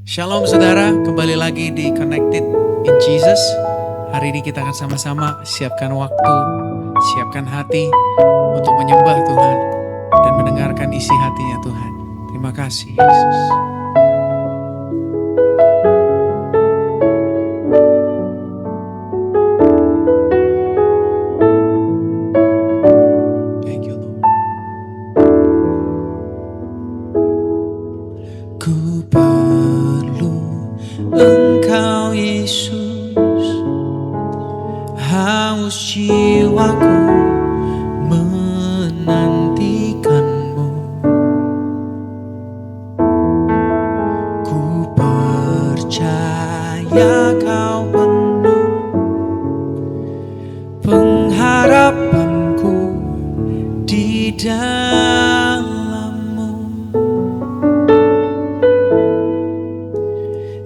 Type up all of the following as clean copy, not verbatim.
Shalom saudara, kembali lagi di Connected in Jesus. Hari ini kita akan sama-sama siapkan waktu, siapkan hati untuk menyembah Tuhan dan mendengarkan isi hatinya Tuhan. Terima kasih Yesus. Thank you Lord. Ku perlu Engkau Yesus, haus jiwaku menantikanmu. Ku percaya Kau penuh pengharapanku di dalam-Mu.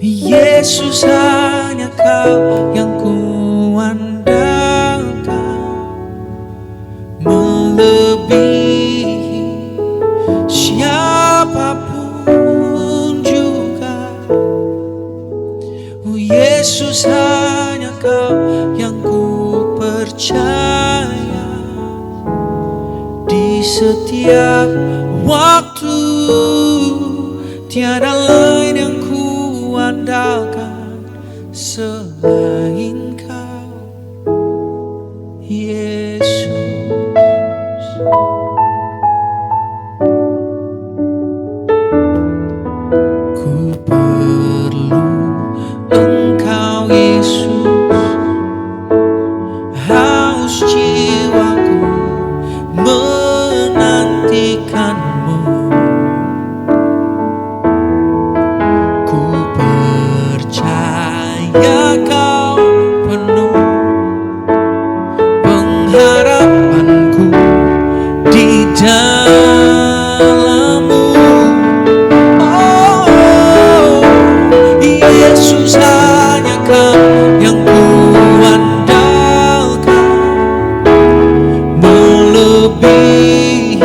Yesus, hanya Kau yang kuandalkan, melebihi siapapun juga. Oh Yesus, hanya Kau yang ku percaya di setiap waktu. Tiada lain yang ku andalkan selain Kau, Yesus. Ku perlu Engkau Yesus, haus jiwaku menantikanmu. Ku percaya Kau penuh pengharapanku di dalam-Mu. Oh, Yesus, hanya Kau yang kuandalkan, melebihi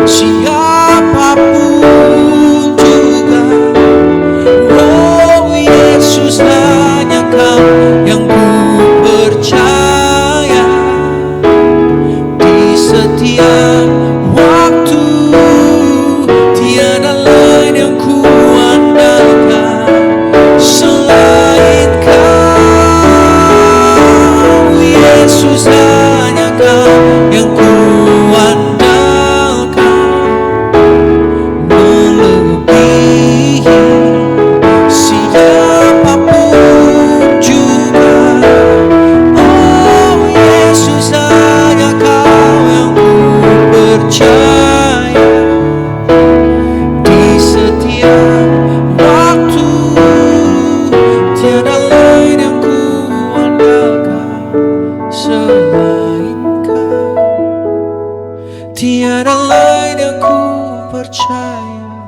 siapapun juga. Oh Yesus, hanya Kau yang ku percaya di setiap waktu. Tiada lain yang ku andalkan selain Kau, Yesus, hanya Kau yang ku andalkan, melebihi siapapun juga. Oh Yesus, hanya Kau yang ku percaya di setiap waktu. Tiada lain yang ku andalkan selain Kau. Tiada lain yang ku percaya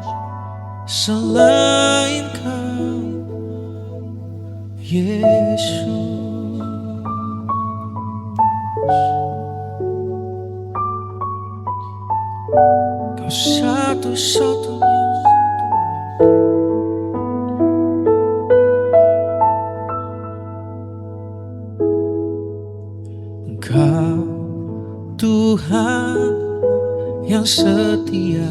selain Kau, Yesus. Kau satu-satunya. Engkau Tuhan yang setia,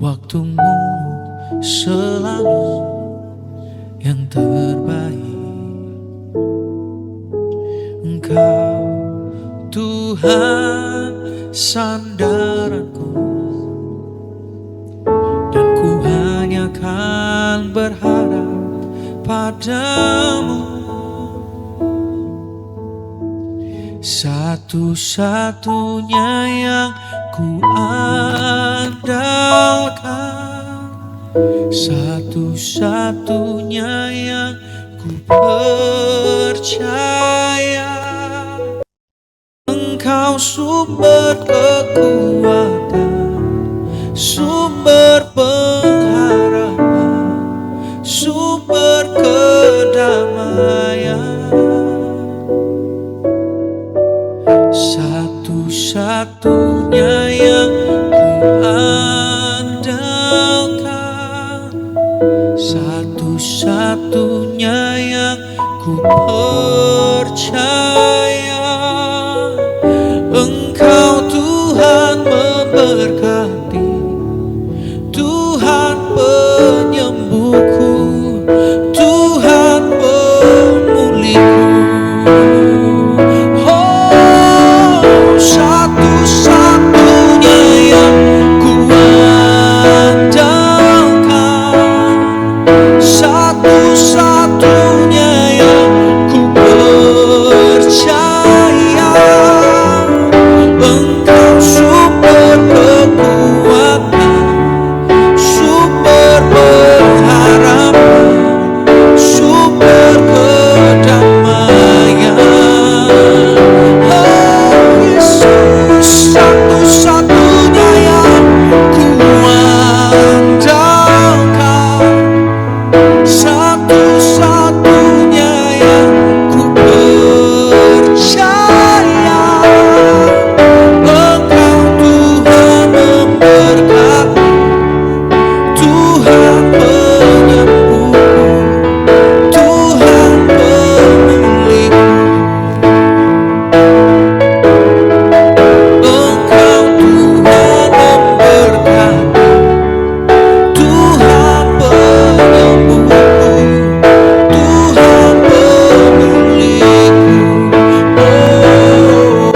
waktumu selalu yang terbaik. Engkau Tuhan sandaranku, dan ku hanya kan berharap padamu. Satu-satunya yang ku andalkan, satu-satunya yang ku percaya. Engkau sumber kekuatan, sumber pengharapan, sumber kedamaian. Satu-satunya yang ku andalkan, memberkati, Tuhan penyembuhku, Tuhan pemulihku. Oh, satu-satunya yang kuandalkan, satu-satunya yang ku percaya. Engkau sumber kekuatan, sumber pengharapan, sumber kedamaian. Oh Yesus, satu-satunya yang kuandalkan, satu-satunya yang ku percaya. Engkau Tuhan memberkati, Tuhan penyembuhku, Tuhan pemulihku. Engkau Tuhan memberkati, Tuhan penyembuhku, Tuhan pemulihku. Oh,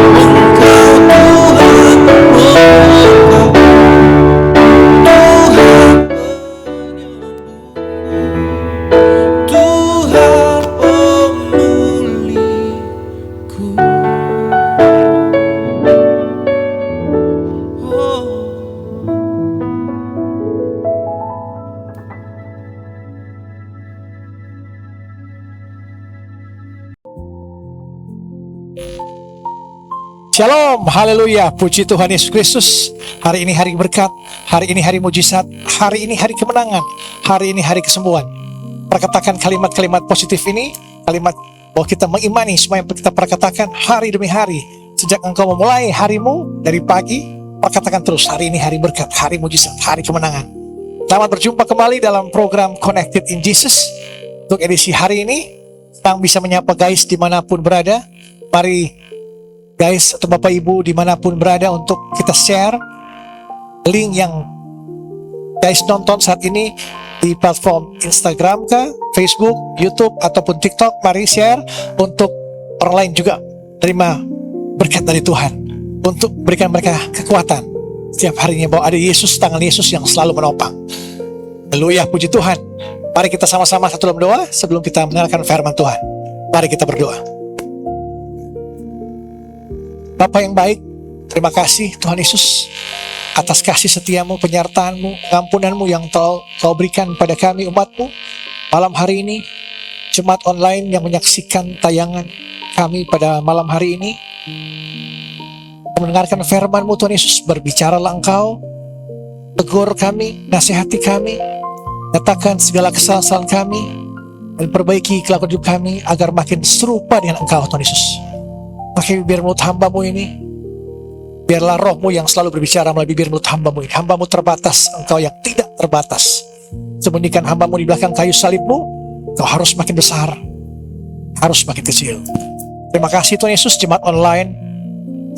Engkau Tuhan memberkati, Tuhan pemulihku. Oh. Shalom, haleluya, puji Tuhan Yesus Kristus. Hari ini hari berkat, hari ini hari mujizat, hari ini hari kemenangan, hari ini hari kesembuhan. Perkatakan kalimat-kalimat positif ini, kalimat bahwa kita mengimani semua yang kita perkatakan hari demi hari. Sejak engkau memulai harimu dari pagi, perkatakan terus, hari ini hari berkat, hari mujizat, hari kemenangan. Selamat berjumpa kembali dalam program Connected in Jesus. Untuk edisi hari ini, senang bisa menyapa guys dimanapun berada. Mari guys atau Bapak Ibu dimanapun berada untuk kita share link yang guys nonton saat ini di platform Instagram kah, Facebook, YouTube ataupun TikTok. Mari share untuk orang lain juga terima berkat dari Tuhan, untuk berikan mereka kekuatan setiap harinya bahwa ada Yesus, tangan Yesus yang selalu menopang. Haleluya, puji Tuhan. Mari kita sama-sama satu dalam doa sebelum kita mendengarkan firman Tuhan. Mari kita berdoa. Bapa yang baik, terima kasih Tuhan Yesus atas kasih setiamu, penyertaan-Mu, pengampunan-Mu yang kau berikan pada kami umat-Mu. Malam hari ini, jemaat online yang menyaksikan tayangan kami pada malam hari ini, mendengarkan firman-Mu Tuhan Yesus, berbicaralah Engkau, tegur kami, nasihati kami, nyatakan segala kesalahan kami, dan perbaiki kelakuan hidup kami agar makin serupa dengan Engkau Tuhan Yesus. Pakai bibir mulut hamba-Mu ini, biarlah roh-Mu yang selalu berbicara melalui bibir mulut hamba-Mu ini. Hamba-Mu terbatas, Engkau yang tidak terbatas. Sembunyikan hamba-Mu di belakang kayu salib-Mu, Engkau harus makin besar, harus makin kecil. Terima kasih Tuhan Yesus. Jemaat online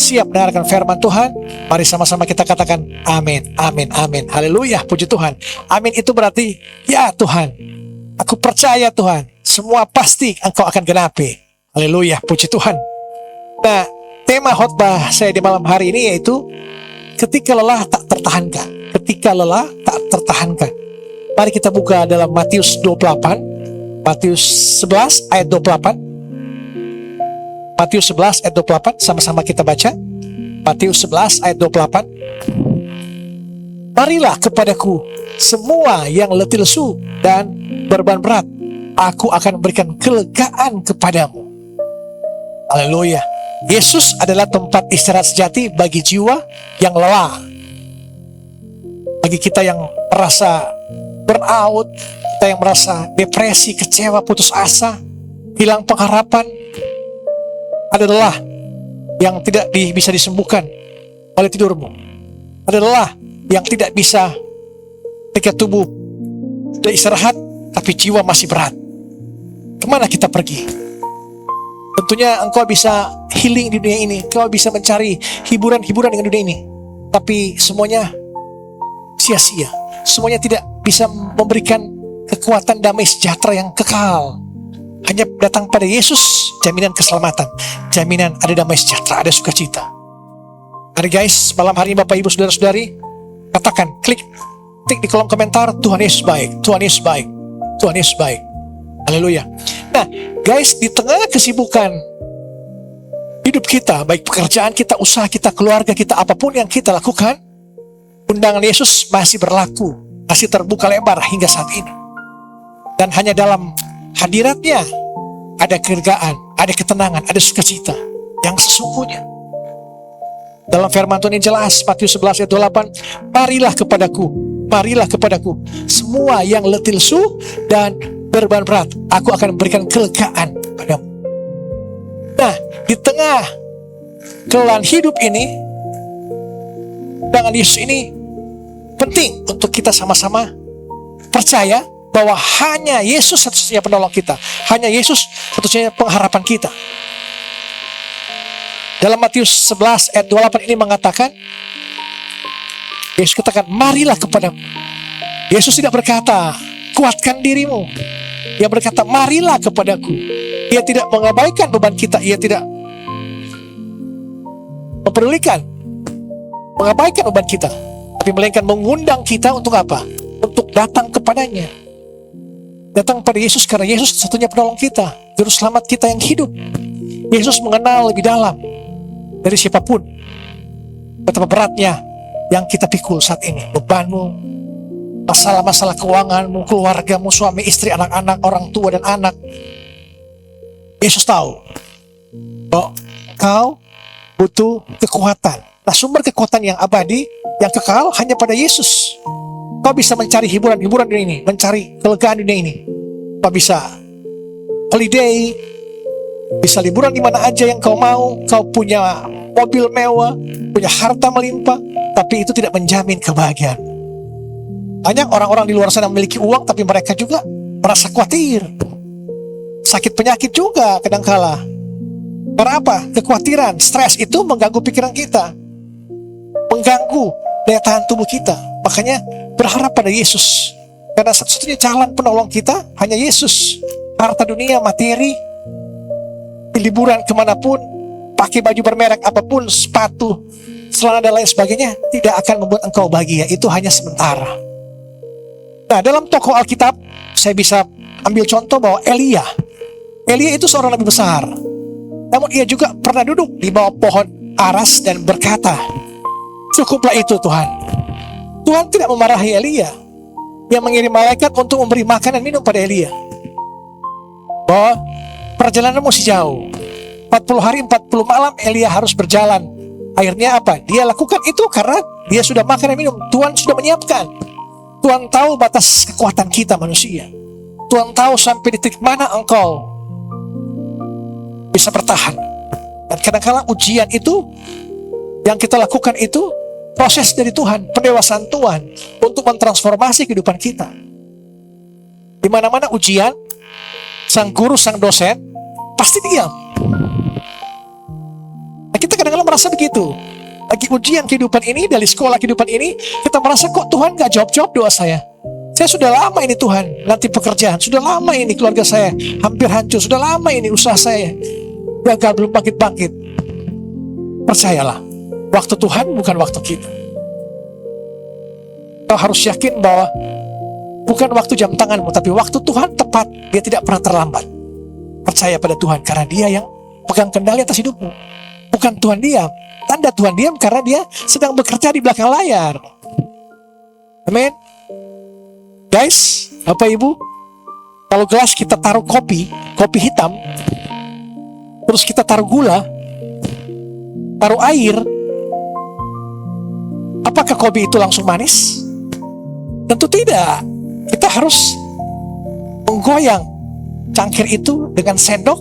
siap mendengarkan firman Tuhan. Mari sama-sama kita katakan amin, amin, amin. Haleluya, puji Tuhan. Amin itu berarti ya Tuhan, aku percaya Tuhan, semua pasti Engkau akan genapi. Haleluya, puji Tuhan. Nah, tema khotbah saya di malam hari ini yaitu ketika lelah tak tertahankan. Ketika lelah tak tertahankan. Mari kita buka dalam Matius 28, Matius 11 ayat 28. Matius 11 ayat 28, sama-sama kita baca. Matius 11 ayat 28. Marilah kepadaku semua yang letih lesu dan beban berat, aku akan memberikan kelegaan kepadamu. Haleluya. Yesus adalah tempat istirahat sejati bagi jiwa yang lelah. Bagi kita yang merasa burnout, kita yang merasa depresi, kecewa, putus asa, hilang pengharapan, ada lelah yang tidak bisa disembuhkan oleh tidurmu. Ada lelah yang tidak bisa ketika tubuh sudah istirahat, tapi jiwa masih berat. Kemana kita pergi? Tentunya engkau bisa healing di dunia ini, engkau bisa mencari hiburan-hiburan dengan dunia ini, tapi semuanya sia-sia. Semuanya tidak bisa memberikan kekuatan damai sejahtera yang kekal. Hanya datang pada Yesus, jaminan keselamatan, jaminan ada damai sejahtera, ada sukacita. Mari guys, malam hari ini Bapak Ibu Saudara-saudari, katakan, klik di kolom komentar, Tuhan Yesus baik, Tuhan Yesus baik, Tuhan Yesus baik. Haleluya. Nah guys, di tengah kesibukan hidup kita, baik pekerjaan kita, usaha kita, keluarga kita, apapun yang kita lakukan, undangan Yesus masih berlaku, masih terbuka lebar hingga saat ini. Dan hanya dalam hadiratnya ada kelegaan, ada ketenangan, ada sukacita yang sesungguhnya. Dalam firman Tuhan yang jelas, Matius 11 ayat 28, marilah kepadaku, semua yang letih lesu dan beban berat, aku akan memberikan kelegaan padamu. Nah, di tengah kelelahan hidup ini, dengan Yesus ini penting untuk kita sama-sama percaya bahwa hanya Yesus satu-satunya penolong kita, hanya Yesus satu-satunya pengharapan kita. Dalam Matius 11 ayat 28 ini mengatakan, Yesus katakan, marilah kepadamu. Yesus tidak berkata, kuatkan dirimu. Dia berkata, marilah kepadaku. Dia tidak mengabaikan beban kita. Ia tidak mempedulikan, mengabaikan beban kita, tapi melainkan mengundang kita untuk apa? Untuk datang kepadanya. Datang pada Yesus karena Yesus satunya penolong kita, juru selamat kita yang hidup. Yesus mengenal lebih dalam dari siapapun betapa beratnya yang kita pikul saat ini. Bebanmu, masalah-masalah keuanganmu, keluargamu, suami, istri, anak-anak, orang tua dan anak. Yesus tahu bahwa kau butuh kekuatan. Nah, sumber kekuatan yang abadi, yang kekal hanya pada Yesus. Kau bisa mencari hiburan-hiburan dunia ini, mencari kelegaan dunia ini. Kau bisa holiday, bisa liburan di mana aja yang kau mau. Kau punya mobil mewah, punya harta melimpah, tapi itu tidak menjamin kebahagiaan. Banyak orang-orang di luar sana memiliki uang, tapi mereka juga merasa khawatir. Sakit penyakit juga kadangkala. Karena apa? Kekhawatiran, stres itu mengganggu pikiran kita, mengganggu daya tahan tubuh kita. Makanya berharap pada Yesus, karena satu-satunya jalan penolong kita hanya Yesus. Harta dunia, materi, liburan kemanapun, pakai baju bermerek apapun, sepatu, celana dan lain sebagainya, tidak akan membuat engkau bahagia. Itu hanya sementara. Nah, dalam tokoh Alkitab, saya bisa ambil contoh bahwa Elia itu seorang nabi besar. Namun ia juga pernah duduk di bawah pohon aras dan berkata, cukuplah itu Tuhan. Tuhan tidak memarahi Elia. Dia mengirim malaikat untuk memberi makan dan minum pada Elia. Bahwa perjalanan masih jauh. 40 hari 40 malam Elia harus berjalan. Akhirnya apa? Dia lakukan itu karena dia sudah makan dan minum. Tuhan sudah menyiapkan. Tuhan tahu batas kekuatan kita manusia. Tuhan tahu sampai di titik mana engkau bisa bertahan. Dan kadang-kadang ujian itu yang kita lakukan itu proses dari Tuhan, pendewasaan Tuhan untuk mentransformasi kehidupan kita. Di mana-mana ujian, sang guru, sang dosen pasti diam. Nah, kita kadang-kadang merasa begitu. Lagi ujian kehidupan ini, dari sekolah kehidupan ini, kita merasa kok Tuhan gak jawab-jawab doa saya. Saya sudah lama ini Tuhan, nanti pekerjaan, sudah lama ini keluarga saya hampir hancur, sudah lama ini usaha saya gagal, belum bangkit-bangkit. Percayalah, waktu Tuhan bukan waktu kita. Kau harus yakin bahwa bukan waktu jam tanganmu, tapi waktu Tuhan tepat. Dia tidak pernah terlambat. Percaya pada Tuhan, karena Dia yang pegang kendali atas hidupmu. Bukan Tuhan diam. Tanda Tuhan diam karena Dia sedang bekerja di belakang layar. Amin. Guys, Bapak Ibu, kalau gelas kita taruh kopi hitam, terus kita taruh gula, taruh air, apakah kopi itu langsung manis? Tentu tidak. Kita harus menggoyang cangkir itu dengan sendok,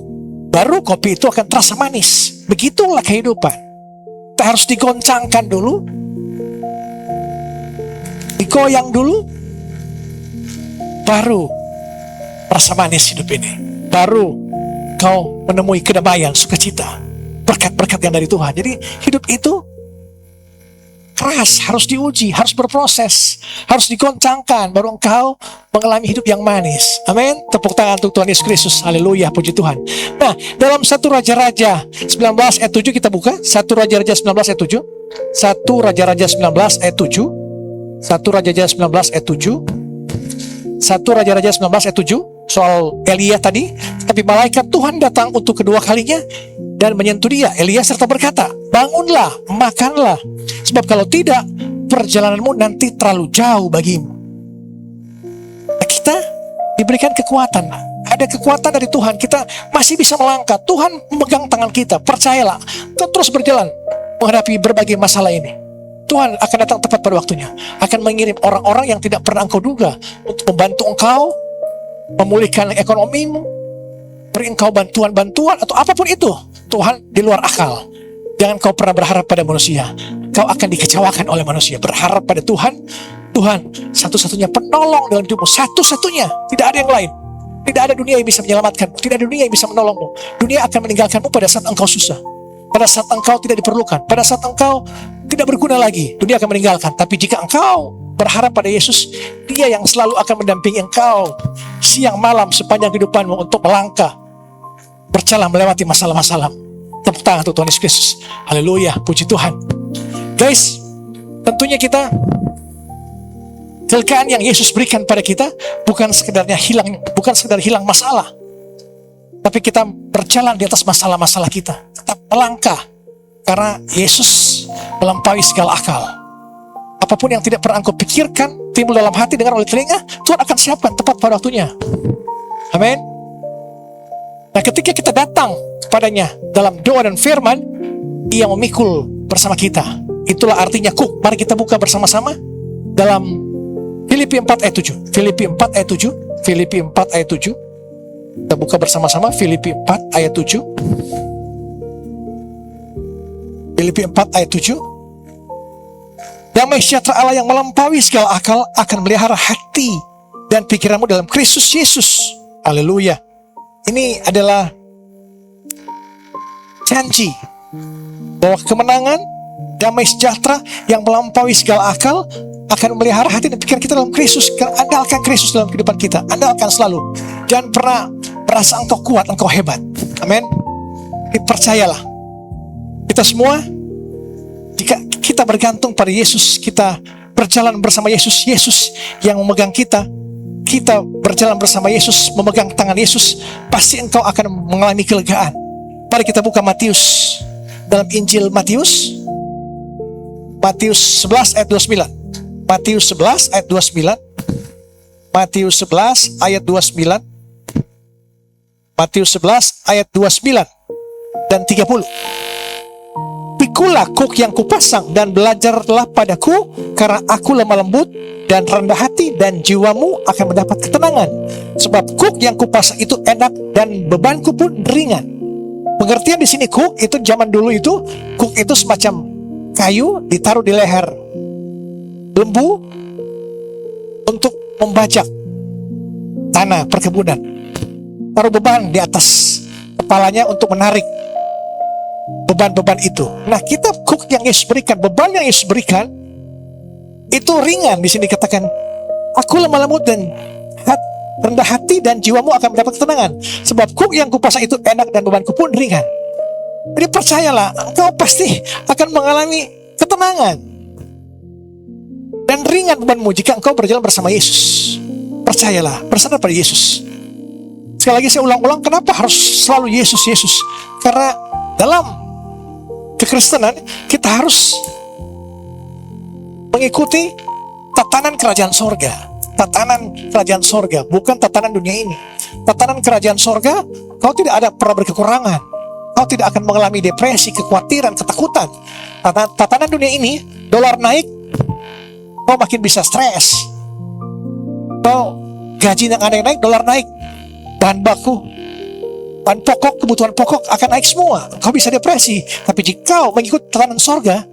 baru kopi itu akan terasa manis. Begitulah kehidupan. Kita harus digoncangkan dulu, digoyang dulu, baru rasa manis hidup ini. Baru engkau menemui kedamaian, sukacita, berkat-berkat yang dari Tuhan. Jadi hidup itu keras, harus diuji, harus berproses, harus digoncangkan, baru engkau mengalami hidup yang manis. Amin. Tepuk tangan untuk Tuhan Yesus Kristus. Haleluya, puji Tuhan. Nah, dalam 1 Raja-Raja 19 ayat 7 kita buka. 1 Raja-Raja 19 ayat 7. 1 Raja-Raja 19 ayat 7. 1 Raja-Raja 19 ayat 7. 1 Raja-Raja 19 ayat 7. Soal Elia tadi. Tapi malaikat Tuhan datang untuk kedua kalinya dan menyentuh dia, Elia, serta berkata, bangunlah, makanlah, sebab kalau tidak, perjalananmu nanti terlalu jauh bagimu. Kita diberikan kekuatan, ada kekuatan dari Tuhan, kita masih bisa melangkah. Tuhan memegang tangan kita, percayalah, kita terus berjalan menghadapi berbagai masalah ini. Tuhan akan datang tepat pada waktunya, akan mengirim orang-orang yang tidak pernah engkau duga untuk membantu engkau memulihkan ekonomimu, beri engkau bantuan-bantuan atau apapun itu. Tuhan di luar akal. Jangan kau pernah berharap pada manusia, kau akan dikecewakan oleh manusia. Berharap pada Tuhan. Tuhan satu-satunya penolong dalam hidupmu, satu-satunya, tidak ada yang lain. Tidak ada dunia yang bisa menyelamatkanmu, tidak ada dunia yang bisa menolongmu. Dunia akan meninggalkanmu pada saat engkau susah, pada saat engkau tidak diperlukan, pada saat engkau tidak berguna lagi. Dunia akan meninggalkan. Tapi jika engkau berharap pada Yesus, Dia yang selalu akan mendampingi engkau siang malam sepanjang kehidupanmu untuk melangkah, berjalan melewati masalah-masalah. Tepuk tangan untuk Tuhan Yesus Kristus. Haleluya, puji Tuhan. Guys, tentunya kita, kelegaan yang Yesus berikan pada kita bukan sekedar hilang masalah, tapi kita berjalan di atas masalah-masalah kita, tetap melangkah, karena Yesus melampaui segala akal. Apapun yang tidak pernah engkau pikirkan, timbul dalam hati, dengar oleh telinga, Tuhan akan siapkan tepat pada waktunya. Amin. Nah, ketika kita datang kepadanya dalam doa dan firman, Ia memikul bersama kita. Itulah artinya kuk. Mari kita buka bersama-sama dalam Filipi 4 ayat 7. Filipi 4 ayat 7. Filipi 4 ayat 7. Kita buka bersama-sama Filipi 4 ayat 7. Filipi 4 ayat 7. Damai sejahtera Allah yang melampaui segala akal akan melihara hati dan pikiranmu dalam Kristus Yesus. Haleluya. Ini adalah janji bahwa kemenangan, damai sejahtera yang melampaui segala akal akan memelihara hati dan pikiran kita dalam Kristus. Andalkan Kristus dalam kehidupan kita. Andalkan selalu. Jangan pernah merasa engkau kuat, engkau hebat. Amin. Dipercayalah. Kita semua, jika kita bergantung pada Yesus, kita berjalan bersama Yesus, Yesus yang memegang kita, kita berjalan bersama Yesus, memegang tangan Yesus, pasti engkau akan mengalami kelegaan. Mari kita buka Matius, dalam Injil Matius 11 ayat 29. Matius 11 ayat 29. Matius 11 ayat 29. Matius 11 ayat 29 dan 30. Pikulah kuk yang kupasang dan belajarlah padaku, karena aku lemah lembut dan rendah hati, dan jiwamu akan mendapat ketenangan. Sebab kuk yang kupasang itu enak dan bebanku pun ringan. Pengertian di sini kuk itu zaman dulu itu, kuk itu semacam kayu ditaruh di leher lembu untuk membajak tanah perkebunan. Taruh beban di atas kepalanya untuk menarik beban-beban itu. Nah, kita kuk yang Yesus berikan, beban yang Yesus berikan itu ringan. Di sini katakan, aku lemah lembut dan rendah hati, dan jiwamu akan mendapat ketenangan. Sebab kuk yang kupasang itu enak dan bebanku pun ringan. Jadi percayalah, engkau pasti akan mengalami ketenangan dan ringan bebanmu jika engkau berjalan bersama Yesus. Percayalah, bersandar pada Yesus. Sekali lagi saya ulang-ulang, kenapa harus selalu Yesus, Yesus? Karena dalam kekristenan kita harus mengikuti tatanan kerajaan sorga. Tatanan kerajaan sorga, bukan tatanan dunia ini. Tatanan kerajaan sorga, kau tidak ada pernah berkekurangan. Kau tidak akan mengalami depresi, kekhawatiran, ketakutan. Tatanan dunia ini, dolar naik, kau makin bisa stres. Kau gaji yang ada yang naik, dolar naik. Bahan baku, bahan pokok, kebutuhan pokok akan naik semua. Kau bisa depresi. Tapi jika kau mengikut tatanan sorga,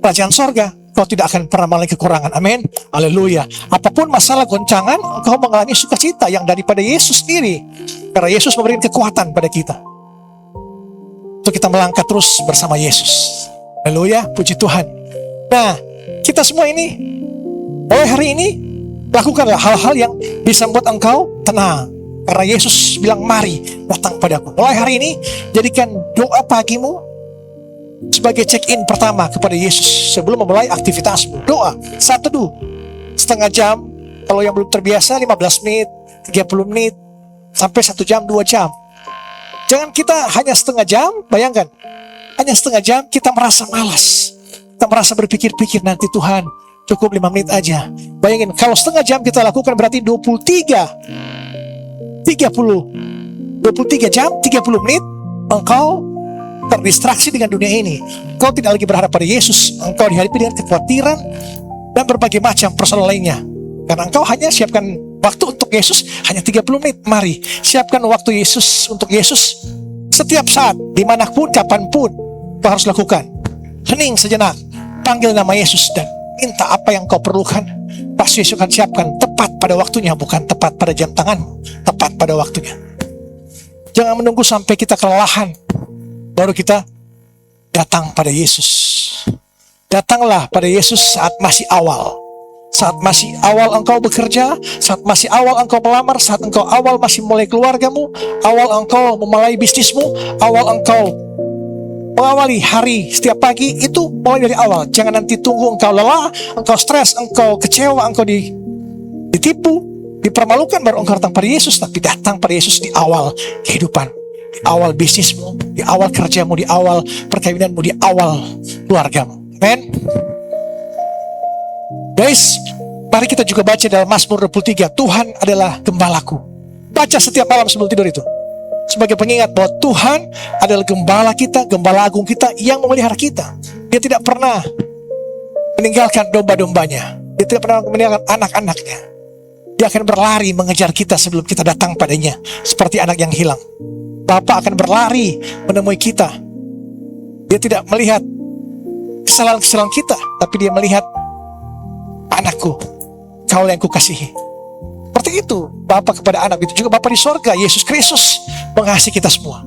kerajaan sorga, kau tidak akan pernah mengalami kekurangan. Amin. Haleluya. Apapun masalah goncangan, kau mengalami sukacita yang daripada Yesus sendiri. Karena Yesus memberikan kekuatan pada kita untuk kita melangkah terus bersama Yesus. Haleluya, puji Tuhan. Nah, kita semua ini mulai hari ini lakukanlah hal-hal yang bisa membuat engkau tenang. Karena Yesus bilang, mari datang padaku. Mulai hari ini jadikan doa pagimu sebagai check-in pertama kepada Yesus sebelum memulai aktivitasmu. Doa, 1 teduh, setengah jam. Kalau yang belum terbiasa 15 menit, 30 menit, sampai 1 jam, 2 jam. Jangan kita hanya setengah jam, bayangkan. Hanya setengah jam kita merasa malas. Kita merasa berpikir-pikir, nanti Tuhan cukup 5 menit aja. Bayangin, kalau setengah jam kita lakukan berarti 23 jam, 30 menit, engkau terdistraksi dengan dunia ini. Engkau tidak lagi berharap pada Yesus. Engkau dihadapi dengan kekhawatiran dan berbagai macam persoalan lainnya. Karena engkau hanya siapkan waktu untuk Yesus hanya 30 menit. Mari siapkan waktu Yesus untuk Yesus setiap saat, dimanapun, kapanpun. Kau harus lakukan. Hening sejenak, panggil nama Yesus dan minta apa yang kau perlukan. Pasti Yesus akan siapkan tepat pada waktunya, bukan tepat pada jam tanganmu, tepat pada waktunya. Jangan menunggu sampai kita kelelahan baru kita datang pada Yesus. Datanglah pada Yesus saat masih awal. Saat masih awal engkau bekerja, saat masih awal engkau melamar, saat engkau awal masih mulai keluargamu, awal engkau memulai bisnismu, awal engkau mengawali hari setiap pagi, itu mulai dari awal. Jangan nanti tunggu engkau lelah, engkau stres, engkau kecewa, engkau ditipu, dipermalukan baru engkau datang pada Yesus. Tapi datang pada Yesus di awal kehidupan, di awal bisnismu, di awal kerjamu, di awal perkawinanmu, di awal keluargamu. Amen. Guys, mari kita juga baca dalam Mazmur 23, Tuhan adalah gembalaku. Baca setiap malam sebelum tidur itu, sebagai pengingat bahwa Tuhan adalah gembala kita, gembala agung kita yang memelihara kita. Dia tidak pernah meninggalkan domba-dombanya. Dia tidak pernah meninggalkan anak-anaknya. Dia akan berlari mengejar kita sebelum kita datang padanya, seperti anak yang hilang. Bapa akan berlari menemui kita. Dia tidak melihat kesalahan-kesalahan kita, tapi dia melihat, anakku, kau yang kukasihi. Seperti itu Bapa kepada anak, itu juga Bapa di sorga, Yesus Kristus mengasihi kita semua.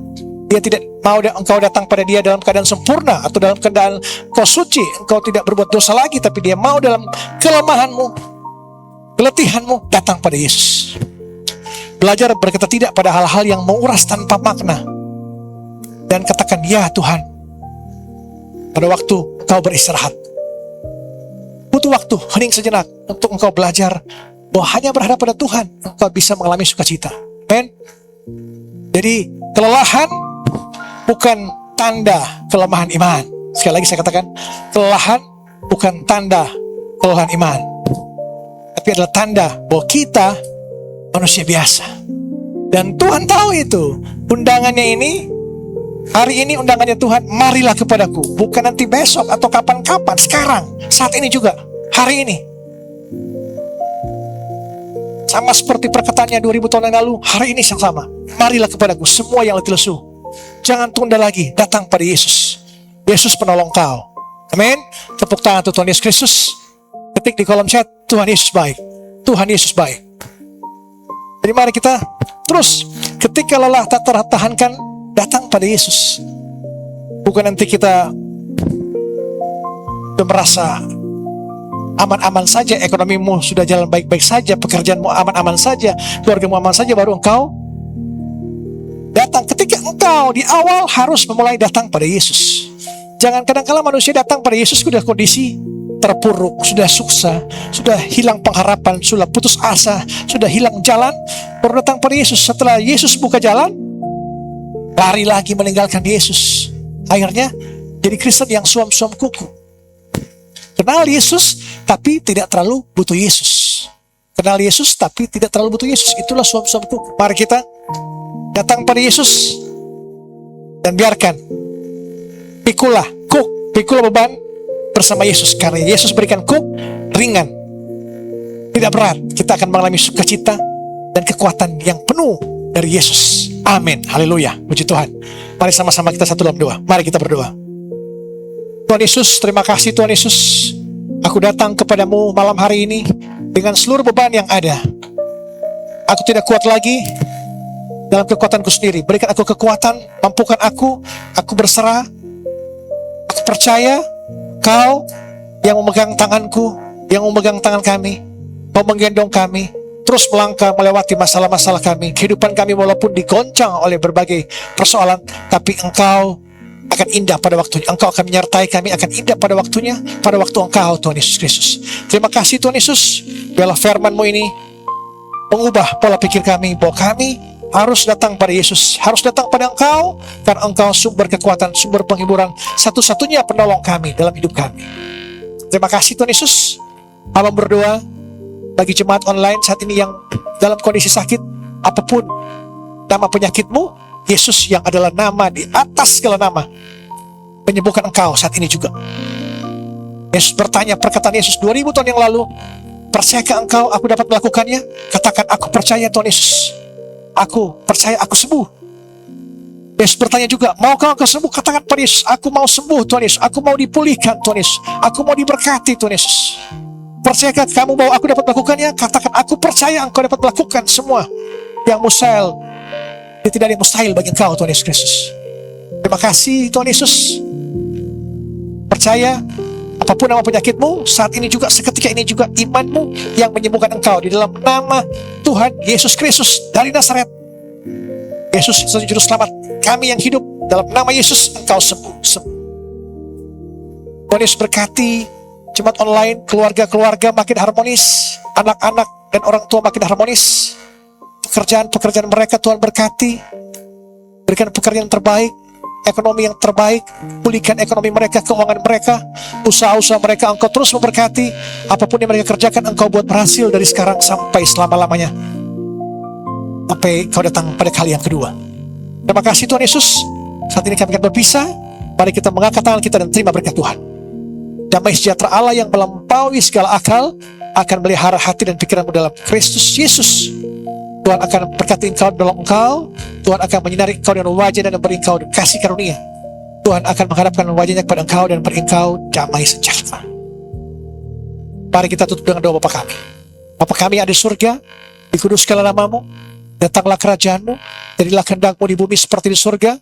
Dia tidak mau engkau datang pada dia dalam keadaan sempurna atau dalam keadaan kau suci, engkau tidak berbuat dosa lagi, tapi dia mau dalam kelemahanmu, keletihanmu, datang pada Yesus. Belajar berkata tidak pada hal-hal yang menguras tanpa makna, dan katakan ya Tuhan pada waktu kau beristirahat. Butuh waktu, hening sejenak untuk engkau belajar bahwa hanya berhadap pada Tuhan engkau bisa mengalami sukacita. Amen. Jadi kelelahan bukan tanda kelemahan iman. Sekali lagi saya katakan, kelelahan bukan tanda kelelahan iman, tapi adalah tanda bahwa kita manusia biasa. Dan Tuhan tahu itu. Undangannya ini, hari ini undangannya Tuhan, marilah kepadaku. Bukan nanti besok atau kapan-kapan, sekarang, saat ini juga, hari ini. Sama seperti perkataannya 2000 tahun yang lalu, hari ini yang sama. Marilah kepadaku semua yang letih lesu. Jangan tunda lagi, datang pada Yesus. Yesus penolong kau. Amin. Tepuk tangan untuk Tuhan Yesus Kristus. Ketik di kolom chat, Tuhan Yesus baik. Tuhan Yesus baik. Jadi mari kita terus, ketika lelah tak tertahankan, datang pada Yesus. Bukan nanti kita merasa aman-aman saja, ekonomimu sudah jalan baik-baik saja, pekerjaanmu aman-aman saja, keluargamu aman saja, baru engkau datang. Ketika engkau di awal harus memulai datang pada Yesus. Jangan kadang-kala manusia datang pada Yesus sudah kondisi terpuruk, sudah suksa, sudah hilang pengharapan, sudah putus asa, sudah hilang jalan, baru datang pada Yesus. Setelah Yesus buka jalan, lari lagi meninggalkan Yesus. Akhirnya jadi Kristen yang suam-suam kuku. Kenal Yesus tapi tidak terlalu butuh Yesus. Kenal Yesus tapi tidak terlalu butuh Yesus. Itulah suam-suam kuku. Mari kita datang pada Yesus dan biarkan pikulah beban bersama Yesus. Karena Yesus berikan kuk ringan, tidak berat. Kita akan mengalami sukacita dan kekuatan yang penuh dari Yesus. Amin. Haleluya. Puji Tuhan. Mari sama-sama kita satu dalam doa. Mari kita berdoa. Tuhan Yesus, terima kasih Tuhan Yesus. Aku datang kepadamu malam hari ini dengan seluruh beban yang ada. Aku tidak kuat lagi dalam kekuatanku sendiri. Berikan aku kekuatan, mampukan aku berserah, aku percaya Kau yang memegang tanganku, yang memegang tangan kami, Kau menggendong kami, terus melangkah melewati masalah-masalah kami. Kehidupan kami walaupun digoncang oleh berbagai persoalan, tapi Engkau akan indah pada waktunya. Engkau akan menyertai kami, akan indah pada waktunya, pada waktu Engkau, Tuhan Yesus Kristus. Terima kasih Tuhan Yesus, biarlah firman-Mu ini mengubah pola pikir kami, bahwa kami harus datang pada Yesus, harus datang pada Engkau, karena Engkau sumber kekuatan, sumber penghiburan, satu-satunya penolong kami dalam hidup kami. Terima kasih Tuhan Yesus. Hamba berdoa bagi jemaat online saat ini yang dalam kondisi sakit, apapun nama penyakitmu, Yesus yang adalah nama di atas segala nama menyembuhkan engkau saat ini juga. Yesus bertanya, perkataan Yesus 2000 tahun yang lalu, percayakah engkau aku dapat melakukannya? Katakan, aku percaya Tuhan Yesus, aku percaya aku sembuh. Yesus bertanya juga, maukah engkau sembuh? Katakan pada Yesus, aku mau sembuh Tuhan Yesus, aku mau dipulihkan Tuhan Yesus, aku mau diberkati Tuhan Yesus. Percayakah kamu bahwa aku dapat melakukannya? Katakan, aku percaya engkau dapat melakukan semua yang mustahil. Tidak ada yang mustahil bagi engkau Tuhan Yesus Kristus. Terima kasih Tuhan Yesus. Percaya apapun nama penyakitmu, saat ini juga, seketika ini juga, imanmu yang menyembuhkan engkau di dalam nama Tuhan Yesus Kristus dari Nazaret. Yesus satu juru selamat kami yang hidup, dalam nama Yesus engkau sembuh. Tuhan Yesus berkati jemaat online, keluarga-keluarga makin harmonis, anak-anak dan orang tua makin harmonis. Pekerjaan-pekerjaan mereka Tuhan berkati, berikan pekerjaan terbaik, ekonomi yang terbaik, pulihkan ekonomi mereka, keuangan mereka, usaha-usaha mereka Engkau terus memberkati. Apapun yang mereka kerjakan Engkau buat berhasil dari sekarang sampai selama-lamanya, sampai Kau datang pada kali yang kedua. Terima kasih Tuhan Yesus. Saat ini kami akan berpisah. Mari kita mengangkat tangan kita dan terima berkat Tuhan. Damai sejahtera Allah yang melampaui segala akal akan melihara hati dan pikiranmu dalam Kristus Yesus. Tuhan akan berkati engkau, menolong engkau. Tuhan akan menyinari engkau dengan wajah dan memberi engkau kasih karunia. Tuhan akan menghadapkan wajahnya kepada engkau dan beri engkau damai sejahtera. Mari kita tutup dengan doa Bapa kami. Bapa kami yang ada di surga, dikuduskanlah namamu, datanglah kerajaanmu, jadilah kehendak-Mu di bumi seperti di surga.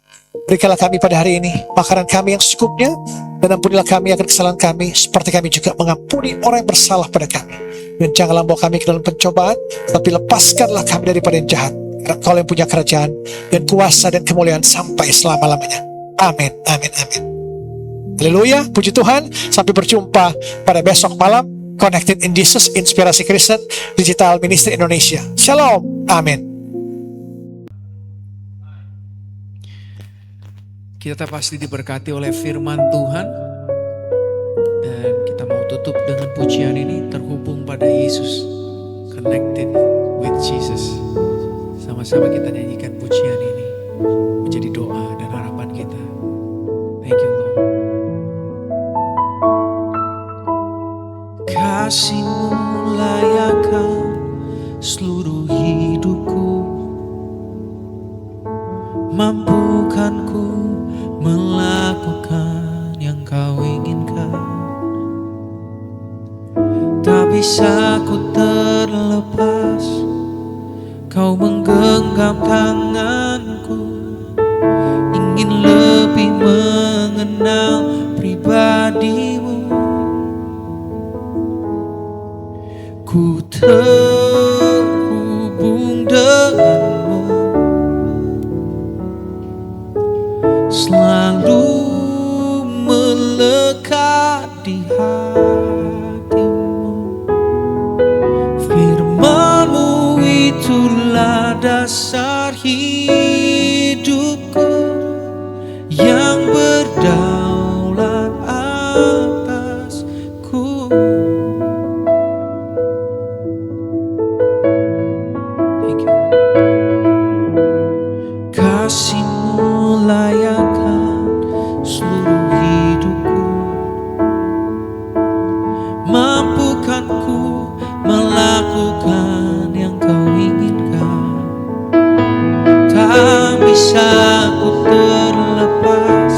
Berikanlah kami pada hari ini makanan kami yang secukupnya, dan ampunilah kami akan kesalahan kami, seperti kami juga mengampuni orang yang bersalah pada kami. Dan janganlah bawa kami ke dalam pencobaan, tapi lepaskanlah kami daripada yang jahat. Karena Kau yang punya kerajaan dan kuasa dan kemuliaan sampai selama-lamanya. Amin, amin, amin. Haleluya, puji Tuhan. Sampai berjumpa pada besok malam. Connected in Jesus, Inspirasi Kristen Digital Ministry Indonesia. Shalom, amin. Kita pasti diberkati oleh firman Tuhan. Dan kita mau tutup dengan pujian ini, terhubung pada Yesus, connected with Jesus. Sama-sama kita nyanyikan pujian ini, menjadi doa dan harapan kita. Thank you Lord. Kasih-Mu layakkan seluruh hidupku, mampukanku melakukan yang Kau inginkan. Tak bisa ku terlepas, Kau menggenggam tanganku, ingin lebih mengenal pribadi-Mu. Ku terhubung denganmu, selalu melekat di hatimu. Firman-Mu itulah dasar hidupku, yang berdaulat atasku. Thank you. Kasih-Mu layakkan seluruh hidupku, mampukanku melakukan yang Kau inginkan. Tak bisa ku terlepas,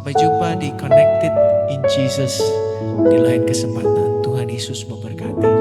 Sampai jumpa di Connected in Jesus di lain kesempatan. Tuhan Yesus memberkati.